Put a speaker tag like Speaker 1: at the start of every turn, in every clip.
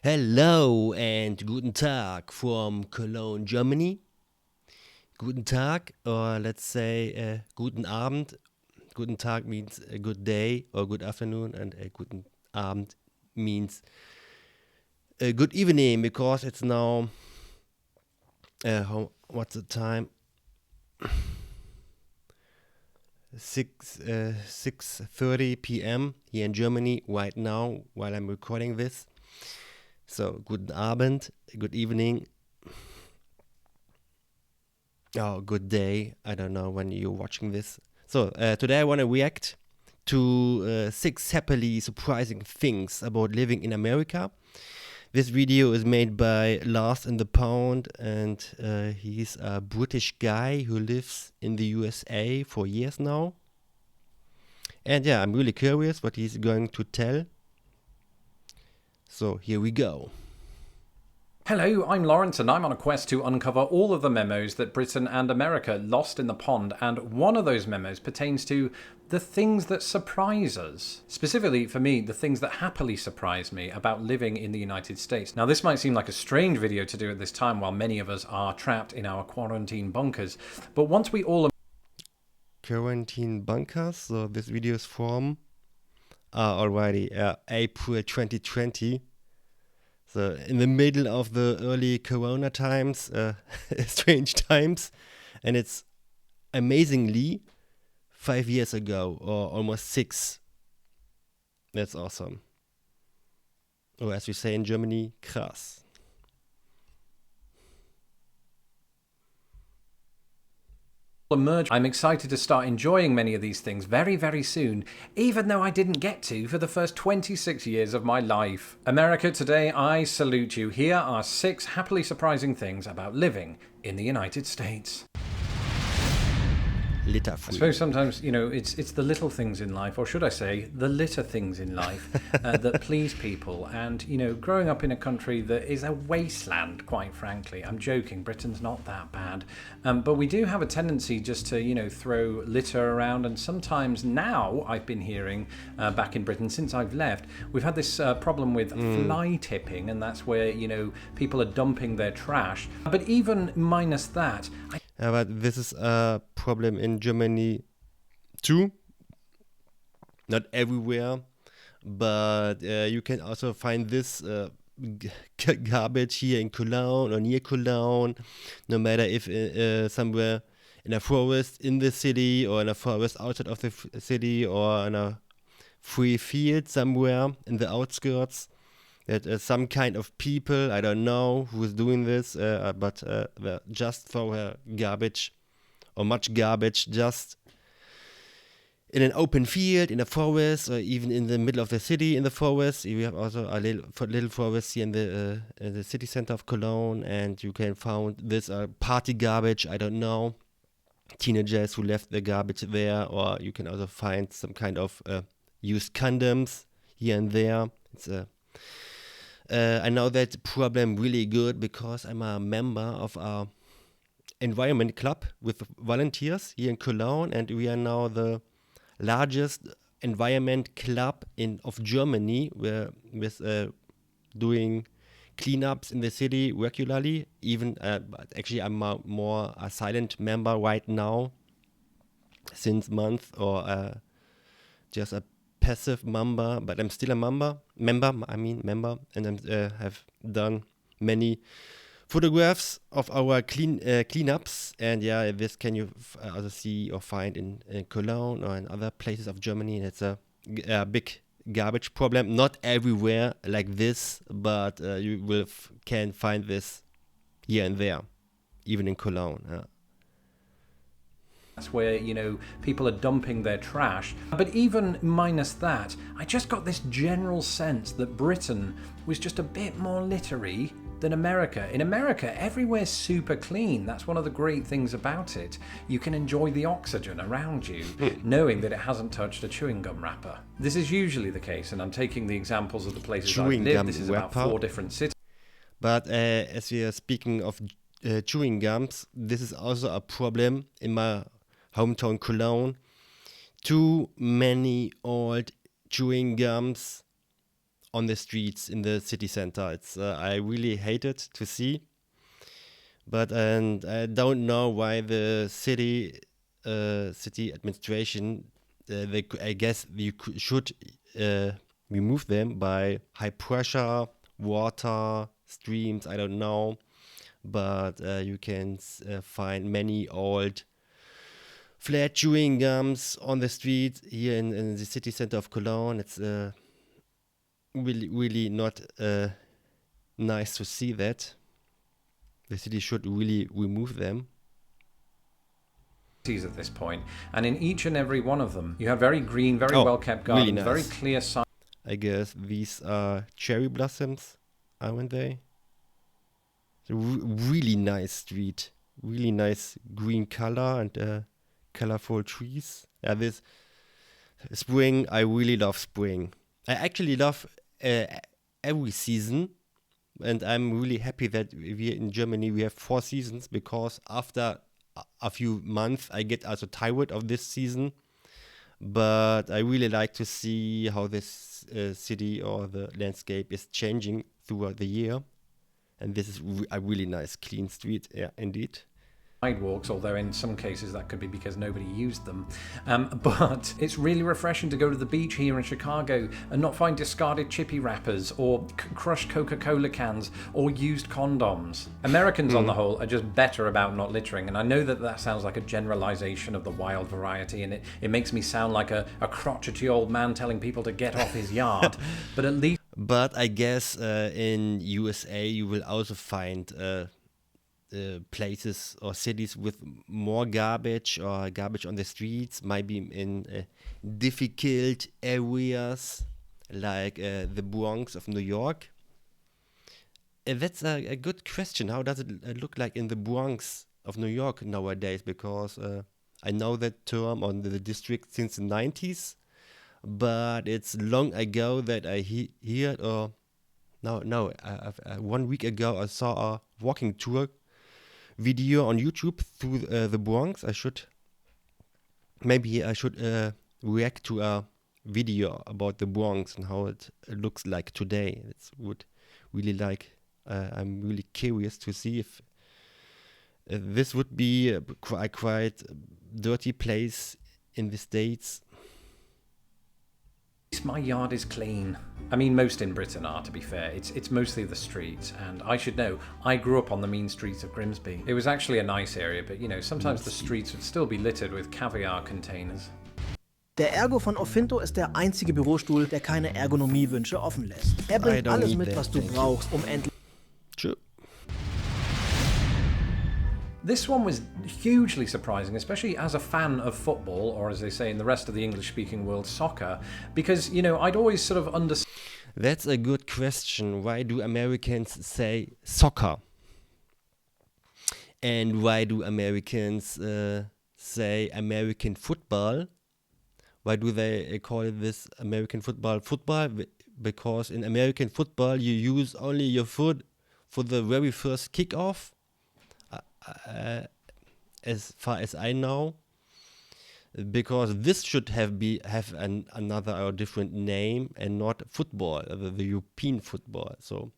Speaker 1: Hello and guten Tag from Cologne, Germany. Guten Tag, or let's say guten Abend. Guten Tag means a good day or good afternoon, and guten Abend means a good evening because it's now what's the time? 6:30 p.m. here in Germany right now while I'm recording this. So guten Abend, good evening. Oh, good day. I don't know when you're watching this. So today I want to react to 6 happily surprising things about living in America. This video is made by Lars in the Pound, and he's a British guy who lives in the USA for years now. And yeah, I'm really curious what he's going to tell. So here we go.
Speaker 2: Hello, I'm Lawrence and I'm on a quest to uncover all of the memos that Britain and America lost in the pond, and one of those memos pertains to the things that surprise us. Specifically, for me, the things that happily surprise me about living in the United States. Now, this might seem like a strange video to do at this time while many of us are trapped in our quarantine bunkers, but once we all...
Speaker 1: Quarantine bunkers, so this video is from already April 2020. So in the middle of the early Corona times, strange times, and it's amazingly 5 years ago or almost 6. That's awesome. Or as we say in Germany, krass.
Speaker 2: emerge. I'm excited to start enjoying many of these things very, very soon, even though I didn't get to for the first 26 years of my life. America, today I salute you. Here are 6 happily surprising things about living in the United States.
Speaker 1: Litter
Speaker 2: I
Speaker 1: free.
Speaker 2: suppose sometimes, it's the little things in life, or should I say, the litter things in life that please people. And, growing up in a country that is a wasteland, quite frankly. I'm joking, Britain's not that bad. But we do have a tendency just to, throw litter around. And sometimes now, I've been hearing back in Britain since I've left, we've had this problem with fly tipping. And that's where, people are dumping their trash. But even minus that...
Speaker 1: But this is a problem in Germany too. Not everywhere, but you can also find this garbage here in Cologne or near Cologne, no matter if somewhere in a forest in the city or in a forest outside of the city or in a free field somewhere in the outskirts. That some kind of people, I don't know who is doing this, but just throw garbage or much garbage just in an open field, in a forest, or even in the middle of the city in the forest. We have also a little forest here in the city center of Cologne, and you can find this party garbage, I don't know, teenagers who left the garbage there, or you can also find some kind of used condoms here and there. It's I know that problem really good because I'm a member of our environment club with volunteers here in Cologne, and we are now the largest environment club of Germany, with doing cleanups in the city regularly. Even but actually, I'm more a silent member right now, since month, or just a passive member, but I'm still a member, and I have done many photographs of our cleanups, and yeah, this can you also see or find in Cologne or in other places of Germany. It's a big garbage problem, not everywhere like this, but you can find this here and there, even in Cologne.
Speaker 2: That's where, people are dumping their trash. But even minus that, I just got this general sense that Britain was just a bit more littery than America. In America, everywhere's super clean. That's one of the great things about it. You can enjoy the oxygen around you, knowing that it hasn't touched a chewing gum wrapper. This is usually the case, and I'm taking the examples of the places I've lived. This is about 4 different cities.
Speaker 1: But as we are speaking of chewing gums, this is also a problem in my hometown Cologne. Too many old chewing gums on the streets in the city center. It's I really hate it to see. But and I don't know why the city administration I guess should remove them by high pressure water streams. I don't know, but you can find many old flat chewing gums on the street here in the city center of Cologne. It's really not nice to see that. The city should really remove them.
Speaker 2: At this point, and in each and every one of them, you have very green, very well kept gardens,
Speaker 1: really nice.
Speaker 2: very clear signs.
Speaker 1: I guess these are cherry blossoms, aren't they? It's a really nice street, really nice green color and colorful trees. Yeah, this spring, I really love spring. I actually love every season. And I'm really happy that we in Germany we have 4 seasons, because after a few months I get also tired of this season. But I really like to see how this city or the landscape is changing throughout the year. And this is a really nice, clean street, yeah, indeed.
Speaker 2: Sidewalks, although in some cases that could be because nobody used them. But it's really refreshing to go to the beach here in Chicago and not find discarded chippy wrappers or crushed Coca-Cola cans or used condoms. Americans, on the whole, are just better about not littering, and I know that sounds like a generalization of the wild variety, and it makes me sound like a crotchety old man telling people to get off his yard, but at least...
Speaker 1: But I guess in USA you will also find places or cities with more garbage or garbage on the streets, maybe in difficult areas like the Bronx of New York. That's a good question. How does it look like in the Bronx of New York nowadays? Because I know that term on the district since the 90s, but it's long ago that I heard, or no, 1 week ago I saw a walking tour video on YouTube through the Bronx. I should react to a video about the Bronx and how it looks like today. It's would really like. I'm really curious to see if this would be a quite dirty place in the States.
Speaker 2: My yard is clean. I mean, most in Britain are, to be fair. It's mostly the streets, and I should know, I grew up on the mean streets of Grimsby. It was actually a nice area, but sometimes the streets would still be littered with caviar containers.
Speaker 3: Der Ergo von Offinto ist der einzige Bürostuhl, der keine Ergonomiewünsche offen lässt. Er bringt alles mit, was du brauchst, um endlich...
Speaker 1: True.
Speaker 2: This one was hugely surprising, especially as a fan of football, or as they say in the rest of the English-speaking world, soccer, because, I'd always sort of understood...
Speaker 1: That's a good question. Why do Americans say soccer? And why do Americans say American football? Why do they call this American football football? Because in American football you use only your foot for the very first kickoff. As far as I know, because this should have another or different name and not football, the European football. So,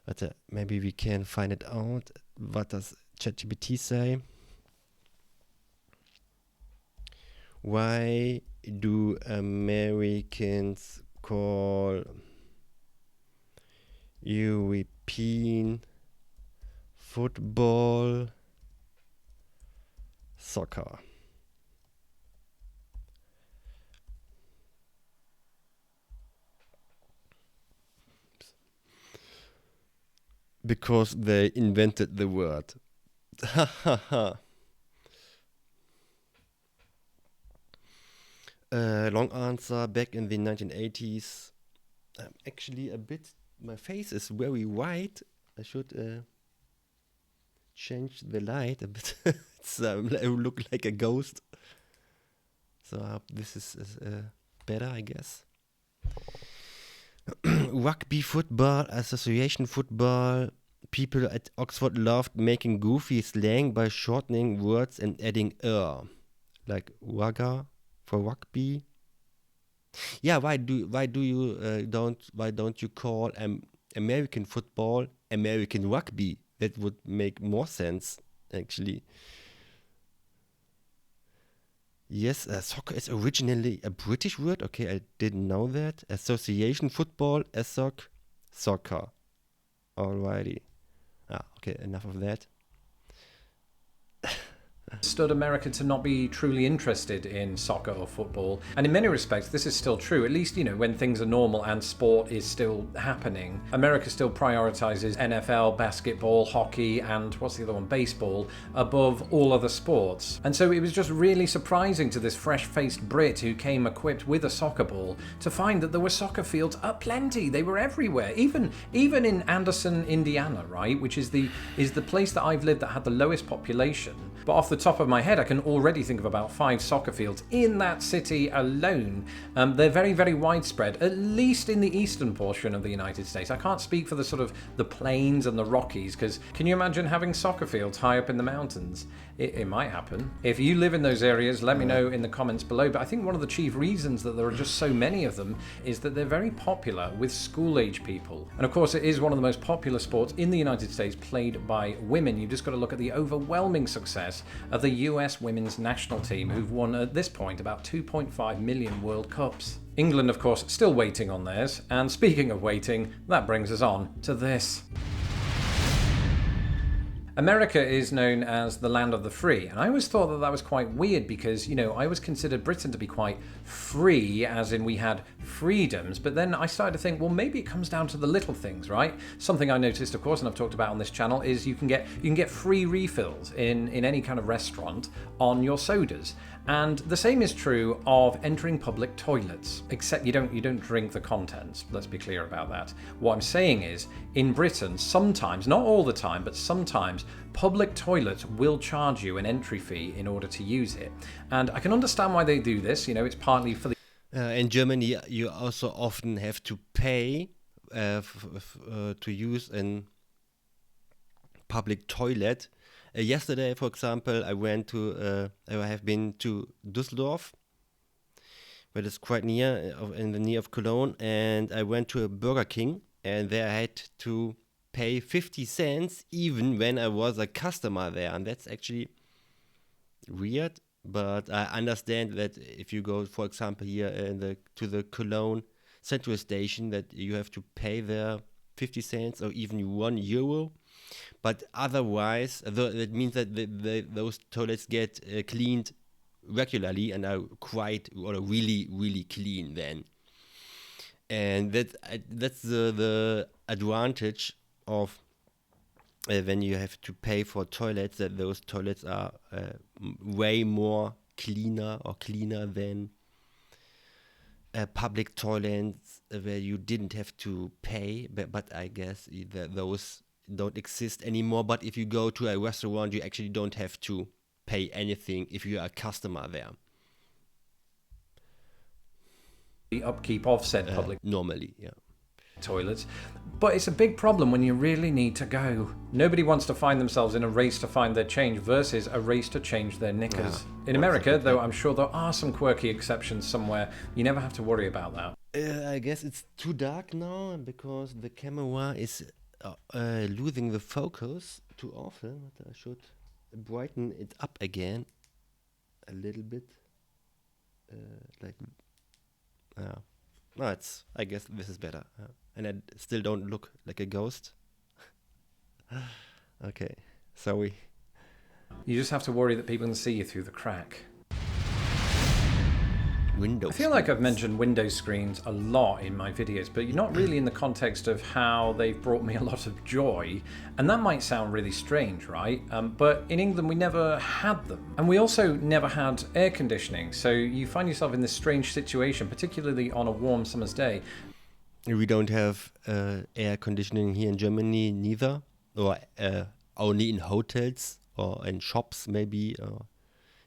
Speaker 1: but maybe we can find it out. What does ChatGPT say? Why do Americans call European football soccer? Because they invented the word. Long answer, back in the 1980s. Actually my face is very white. I should change the light a bit. I look like a ghost. So I hope this is better, I guess. Rugby football, association football. People at Oxford loved making goofy slang by shortening words and adding like wagga for rugby. Yeah, why don't you call American football American rugby? That would make more sense, actually. Yes, soccer is originally a British word. Okay, I didn't know that. Association football, soccer. Alrighty. Okay, enough of that.
Speaker 2: Understood America to not be truly interested in soccer or football. And in many respects, this is still true. At least, when things are normal and sport is still happening, America still prioritizes NFL, basketball, hockey, and what's the other one? Baseball, above all other sports. And so it was just really surprising to this fresh-faced Brit who came equipped with a soccer ball to find that there were soccer fields aplenty. They were everywhere. Even in Anderson, Indiana, right, which is the place that I've lived that had the lowest population. But off the top of my head, I can already think of about 5 soccer fields in that city alone. They're very, very widespread, at least in the eastern portion of the United States. I can't speak for the sort of the plains and the Rockies, because can you imagine having soccer fields high up in the mountains? It might happen. If you live in those areas, let me know in the comments below. But I think one of the chief reasons that there are just so many of them is that they're very popular with school-age people. And of course, it is one of the most popular sports in the United States played by women. You've just got to look at the overwhelming success of the US women's national team, who've won at this point about 2.5 million World Cups. England, of course, still waiting on theirs. And speaking of waiting, that brings us on to this. America is known as the land of the free, and I always thought that was quite weird because, I always considered Britain to be quite free, as in we had freedoms, but then I started to think, well, maybe it comes down to the little things, right? Something I noticed, of course, and I've talked about on this channel, is you can get free refills in any kind of restaurant on your sodas. And the same is true of entering public toilets, except you don't drink the contents. Let's be clear about that. What I'm saying is, in Britain, sometimes, not all the time, but sometimes, public toilets will charge you an entry fee in order to use it. And I can understand why they do this. It's partly for the...
Speaker 1: In Germany, you also often have to pay to use a public toilet. Yesterday, for example, I have been to Düsseldorf, but it's quite near, in the near of Cologne, and I went to a Burger King, and there I had to pay 50 cents even when I was a customer there, and that's actually weird. But I understand that if you go, for example, here to the Cologne Central Station, that you have to pay there 50 cents or even €1. But otherwise, that means that those toilets get cleaned regularly and are really, really clean then. And that's the advantage of when you have to pay for toilets, that those toilets are way more cleaner than public toilets where you didn't have to pay. But I guess those don't exist anymore. But if you go to a restaurant, you actually don't have to pay anything if you are a customer there.
Speaker 2: The upkeep of said public
Speaker 1: normally, yeah.
Speaker 2: Toilets, but it's a big problem when you really need to go. Nobody wants to find themselves in a race to find their change versus a race to change their knickers. In America, though, I'm sure there are some quirky exceptions somewhere. You never have to worry about that.
Speaker 1: I guess it's too dark now because the camera is losing the focus too often. But I should brighten it up again a little bit. No, I guess this is better. And I still don't look like a ghost. Okay, sorry.
Speaker 2: You just have to worry that people can see you through the crack.
Speaker 1: Window
Speaker 2: I feel like I've mentioned window screens a lot in my videos, but not really in the context of how they've brought me a lot of joy. And that might sound really strange, right? But in England, we never had them. And we also never had air conditioning. So you find yourself in this strange situation, particularly on a warm summer's day.
Speaker 1: We don't have air conditioning here in Germany neither, or only in hotels or in shops maybe, or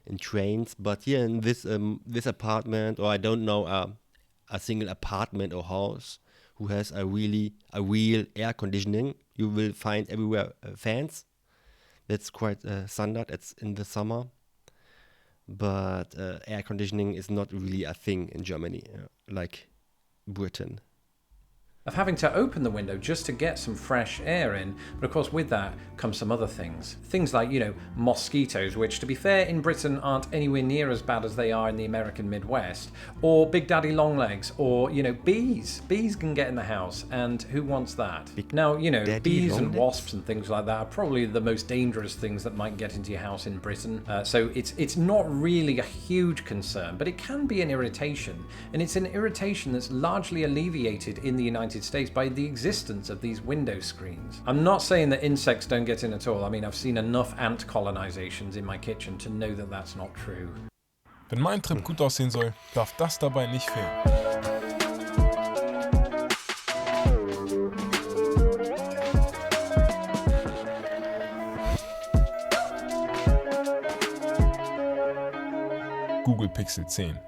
Speaker 1: in trains. But here in this apartment, or I don't know a single apartment or house who has a real air conditioning. You will find everywhere fans. That's quite standard. It's in the summer. but air conditioning is not really a thing in Germany, like Britain.
Speaker 2: Of having to open the window just to get some fresh air in. But of course with that comes some other things. Things like, mosquitoes, which to be fair in Britain aren't anywhere near as bad as they are in the American Midwest. Or Big Daddy Longlegs, or, bees. Bees can get in the house, and who wants that? Now, bees and wasps and things like that are probably the most dangerous things that might get into your house in Britain. So it's not really a huge concern, but it can be an irritation. And it's an irritation that's largely alleviated in the United States by the existence of these window screens. I'm not saying that insects don't get in at all. I mean, I've seen enough ant colonizations in my kitchen to know that that's not true.
Speaker 4: Wenn mein Trip gut aussehen soll, darf das dabei nicht fehlen. Google Pixel 10.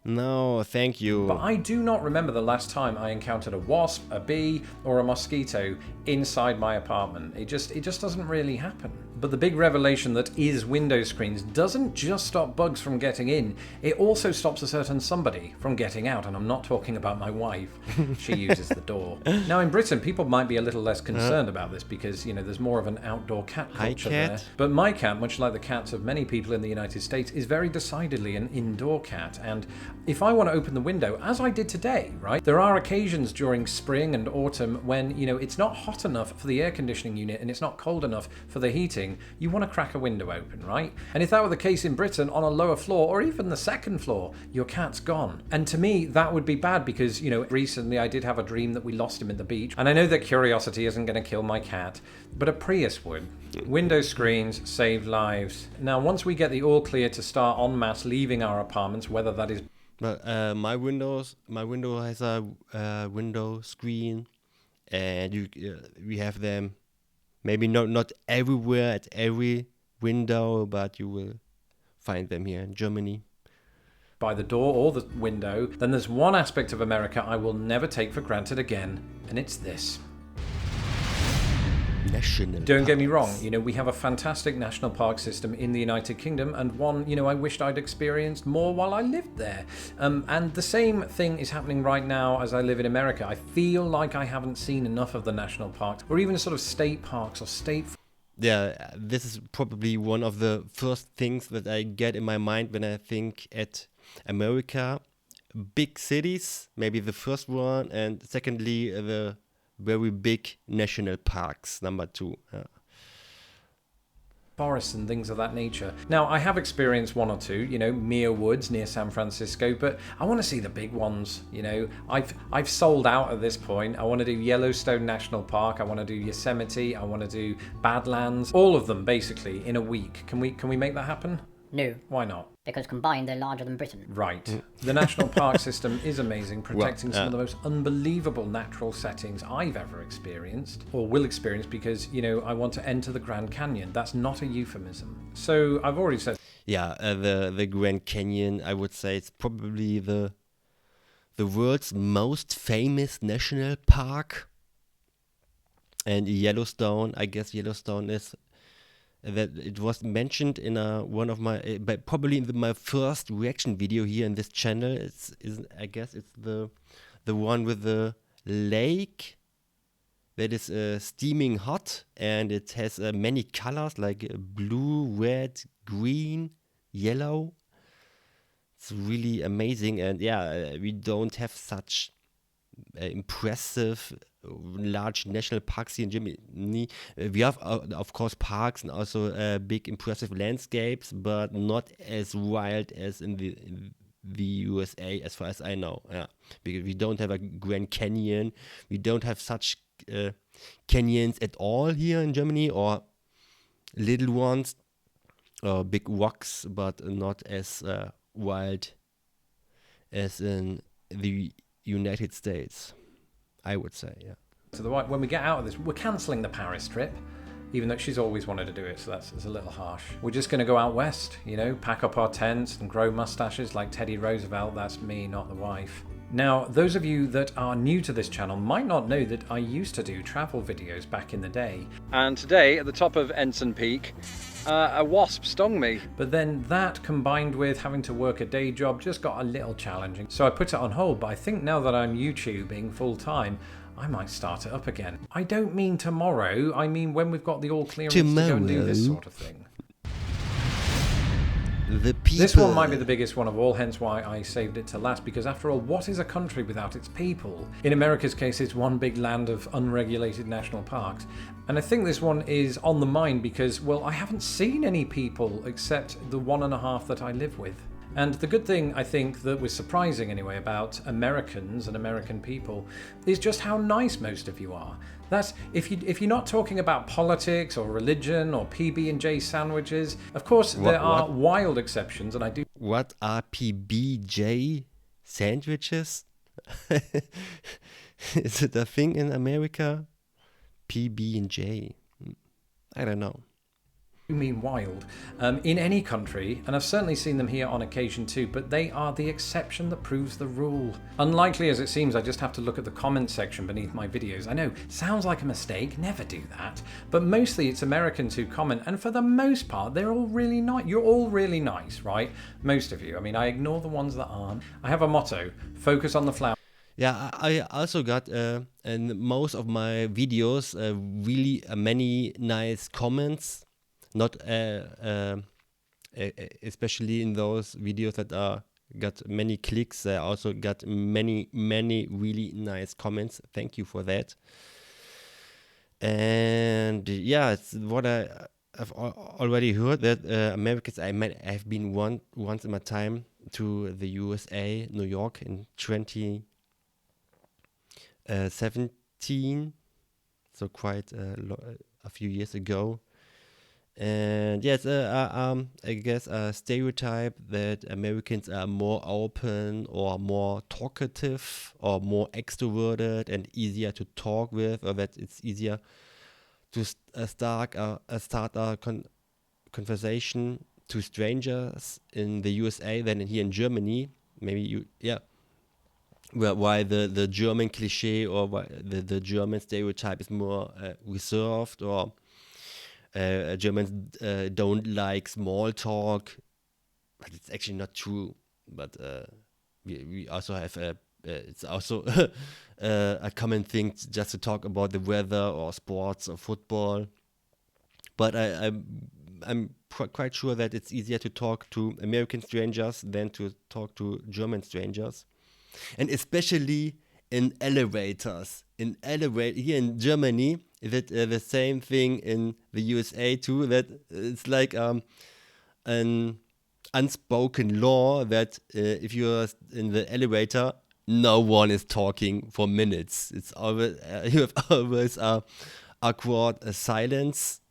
Speaker 1: No, thank you.
Speaker 2: But I do not remember the last time I encountered a wasp, a bee, or a mosquito inside my apartment. It just doesn't really happen. But the big revelation that is window screens doesn't just stop bugs from getting in, it also stops a certain somebody from getting out, and I'm not talking about my wife. She uses the door. Now in Britain, people might be a little less concerned about this because, there's more of an outdoor cat culture there. But my cat, much like the cats of many people in the United States, is very decidedly an indoor cat. And if I want to open the window, as I did today, right, there are occasions during spring and autumn when, it's not hot enough for the air conditioning unit and it's not cold enough for the heating. You want to crack a window open, right? And if that were the case in Britain on a lower floor or even the second floor, your cat's gone. And to me, that would be bad because, recently I did have a dream that we lost him at the beach. And I know that curiosity isn't going to kill my cat, but a Prius would. Window screens save lives. Now, once we get the all clear to start en masse leaving our apartments, whether that is...
Speaker 1: But my window has a window screen, and we have them. Maybe not everywhere at every window, but you will find them here in Germany.
Speaker 2: By the door or the window, then there's one aspect of America I will never take for granted again, and it's this. Don't get me wrong, we have a fantastic national park system in the United Kingdom, and one, I wished I'd experienced more while I lived there. And the same thing is happening right now as I live in America. I feel like I haven't seen enough of the national parks, or even sort of state parks or state...
Speaker 1: Yeah, this is probably one of the first things that I get in my mind when I think at America. Big cities, maybe the first one, and secondly, the very big national parks, number 2.
Speaker 2: Forests and things of that nature. Now, I have experienced one or two, Muir Woods near San Francisco, but I want to see the big ones, I've sold out at this point. I want to do Yellowstone National Park, I want to do Yosemite, I want to do Badlands, all of them basically in a week. Can we make that happen?
Speaker 5: No.
Speaker 2: Why not?
Speaker 5: Because combined they're larger than Britain.
Speaker 2: Right. The national park system is amazing, protecting some of the most unbelievable natural settings I've ever experienced, or will experience, because, I want to enter the Grand Canyon. That's not a euphemism. So I've already said...
Speaker 1: Yeah, the Grand Canyon, I would say it's probably the world's most famous national park. And Yellowstone, I guess Yellowstone is... that it was mentioned in one of my, but probably in my first reaction video here in this channel. I guess it's the one with the lake that is steaming hot, and it has many colors like blue, red, green, yellow. It's really amazing, and we don't have such impressive large national parks here in Germany. We have, of course, parks and also big impressive landscapes, but not as wild as in the USA, as far as I know. Yeah, because we don't have a Grand Canyon. We don't have such canyons at all here in Germany, or little ones, or big rocks, but not as wild as in the United States, I would say, yeah.
Speaker 2: So when we get out of this, we're cancelling the Paris trip, even though she's always wanted to do it, so that's a little harsh. We're just going to go out west, pack up our tents and grow mustaches like Teddy Roosevelt. That's me, not the wife. Now, those of you that are new to this channel might not know that I used to do travel videos back in the day. And today, at the top of Ensign Peak, a wasp stung me. But then that, combined with having to work a day job, just got a little challenging. So I put it on hold, but I think now that I'm YouTubing full time, I might start it up again. I don't mean tomorrow, I mean when we've got the all clearance to go and do this sort of thing. This one might be the biggest one of all, hence why I saved it to last, because after all, what is a country without its people? In America's case, it's one big land of unregulated national parks. And I think this one is on the mind because, well, I haven't seen any people except the 1.5 that I live with. And the good thing, I think, that was surprising anyway about Americans and American people is just how nice most of you are. That's if you're not talking about politics or religion or PB&J sandwiches. Of course, there are wild exceptions, and I do.
Speaker 1: What are PB&J sandwiches? Is it a thing in America? PB&J. I don't know.
Speaker 2: Mean wild in any country, and I've certainly seen them here on occasion too, but they are the exception that proves the rule. Unlikely as it seems, I just have to look at the comment section beneath my videos. I know, sounds like a mistake, never do that, but mostly it's Americans who comment, and for the most part they're all really nice. You're all really nice, right? Most of you. I mean, I ignore the ones that aren't. I have a motto: focus on the flower.
Speaker 1: Yeah, I also got in most of my videos really many nice comments. Not especially in those videos that got many clicks. I also got many really nice comments. Thank you for that. And yeah, it's what I've already heard that Americans. I've been once in my time to the USA, New York in 2017, so quite a few years ago. And yes, I guess a stereotype that Americans are more open or more talkative or more extroverted and easier to talk with, or that it's easier to start a conversation to strangers in the USA than here in Germany. Maybe why the German cliche or why the German stereotype is more reserved, or Germans don't like small talk, but it's actually not true. But we also have it's also a common thing just to talk about the weather or sports or football. But I'm quite sure that it's easier to talk to American strangers than to talk to German strangers, and especially in elevators. Here in Germany, is it the same thing in the USA too? That it's like an unspoken law that if you're in the elevator, no one is talking for minutes. It's always you have always awkward silence.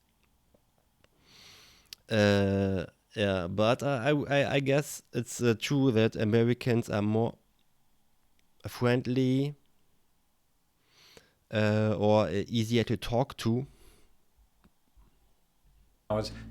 Speaker 1: Yeah, but I guess it's true that Americans are more friendly or easier to talk to.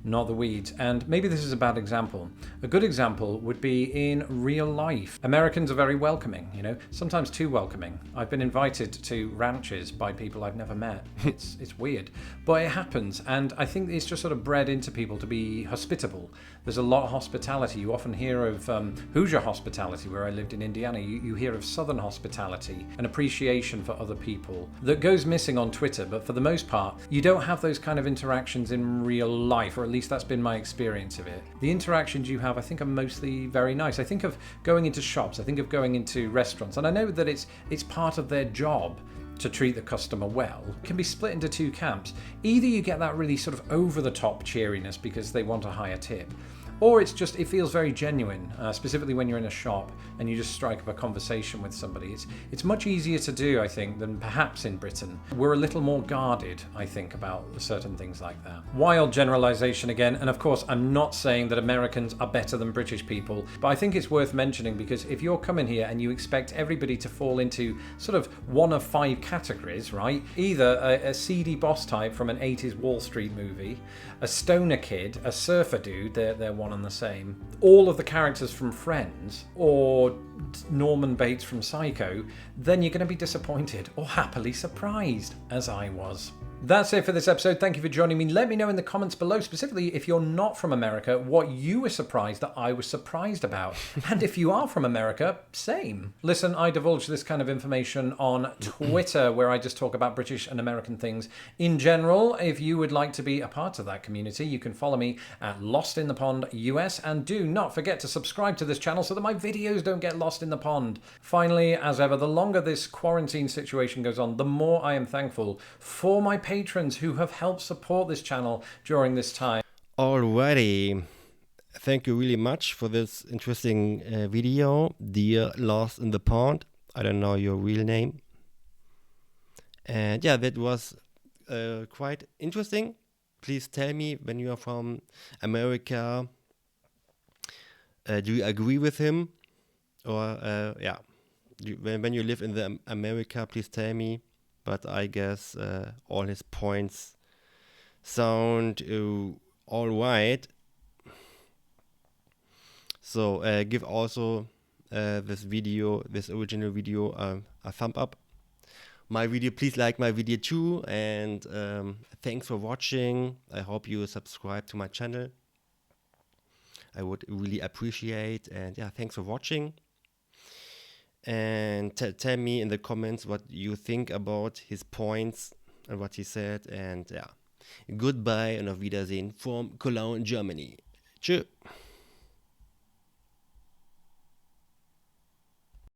Speaker 2: Not the weeds. And maybe this is a bad example. A good example would be in real life. Americans are very welcoming, you know, sometimes too welcoming. I've been invited to ranches by people I've never met. It's weird, but it happens. And I think it's just sort of bred into people to be hospitable. There's a lot of hospitality. You often hear of Hoosier hospitality, where I lived in Indiana. You hear of Southern hospitality, an appreciation for other people that goes missing on Twitter. But for the most part, you don't have those kind of interactions in real life, or at least that's been my experience of it. The interactions you have, I think, are mostly very nice. I think of going into shops, I think of going into restaurants, and I know that it's part of their job to treat the customer well. It can be split into two camps. Either you get that really sort of over-the-top cheeriness because they want a higher tip, or it feels very genuine, specifically when you're in a shop and you just strike up a conversation with somebody. It's much easier to do, I think, than perhaps in Britain. We're a little more guarded, I think, about certain things like that. Wild generalization again, and of course, I'm not saying that Americans are better than British people, but I think it's worth mentioning because if you're coming here and you expect everybody to fall into sort of one of 5 categories, right? Either a seedy boss type from an 80s Wall Street movie, a stoner kid, a surfer dude, they're one one and the same, all of the characters from Friends or Norman Bates from Psycho, then you're going to be disappointed or happily surprised, as I was. That's it for this episode. Thank you for joining me. Let me know in the comments below, specifically if you're not from America, what you were surprised that I was surprised about. And if you are from America, same. Listen, I divulge this kind of information on Twitter, where I just talk about British and American things in general. If you would like to be a part of that community, you can follow me at Lost in the Pond US, and do not forget to subscribe to this channel so that my videos don't get lost in the pond. Finally, as ever, the longer this quarantine situation goes on, the more I am thankful for my patrons who have helped support this channel during this time.
Speaker 1: Alrighty. Thank you really much for this interesting video, Dear Lost in the Pond. I don't know your real name. And yeah, that was quite interesting. Please tell me when you are from America. Do you agree with him? Or yeah, when you live in the America, please tell me. But I guess all his points sound all right. So give also this original video, a thumb up. My video, please like my video too. And thanks for watching. I hope you subscribe to my channel. I would really appreciate. And yeah, thanks for watching. And tell me in the comments what you think about his points and what he said. And yeah, goodbye and auf Wiedersehen from Cologne, Germany. Tschüss.